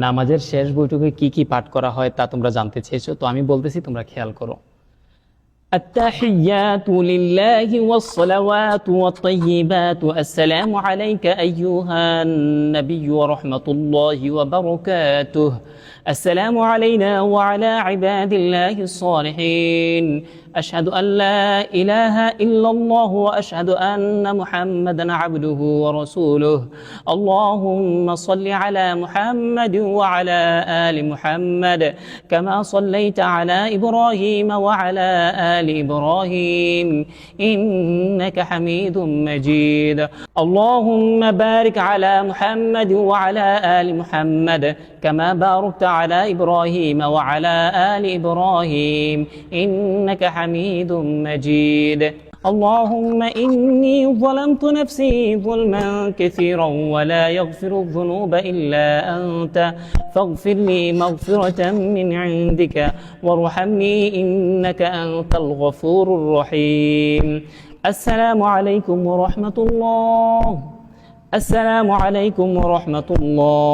নামাজের শেষ বৈঠকে কি কি পাঠ করা হয় তা তোমরা জানতে চেয়েছো, তো আমি বলতেছি, তোমরা খেয়াল করো। التحيات لله والصلوات والطيبات السلام عليك أيها النبي ورحمة الله وبركاته السلام علينا وعلى عباد الله الصالحين أشهد أن لا إله إلا الله وأشهد أن محمدا عبده ورسوله اللهم صل على محمد وعلى آل محمد كما صليت على إبراهيم وعلى آل إبراهيم إنك حميد مجيد اللهم بارك على محمد وعلى آل محمد كما باركت على إبراهيم وعلى آل إبراهيم إنك حميد مجيد اللهم إني ظلمت نفسي ظلما كثيرا ولا يغفر الذنوب إلا أنت فاغفر لي مغفرة من عندك وارحمني إنك أنت الغفور الرحيم السلام عليكم ورحمة الله السلام عليكم ورحمة الله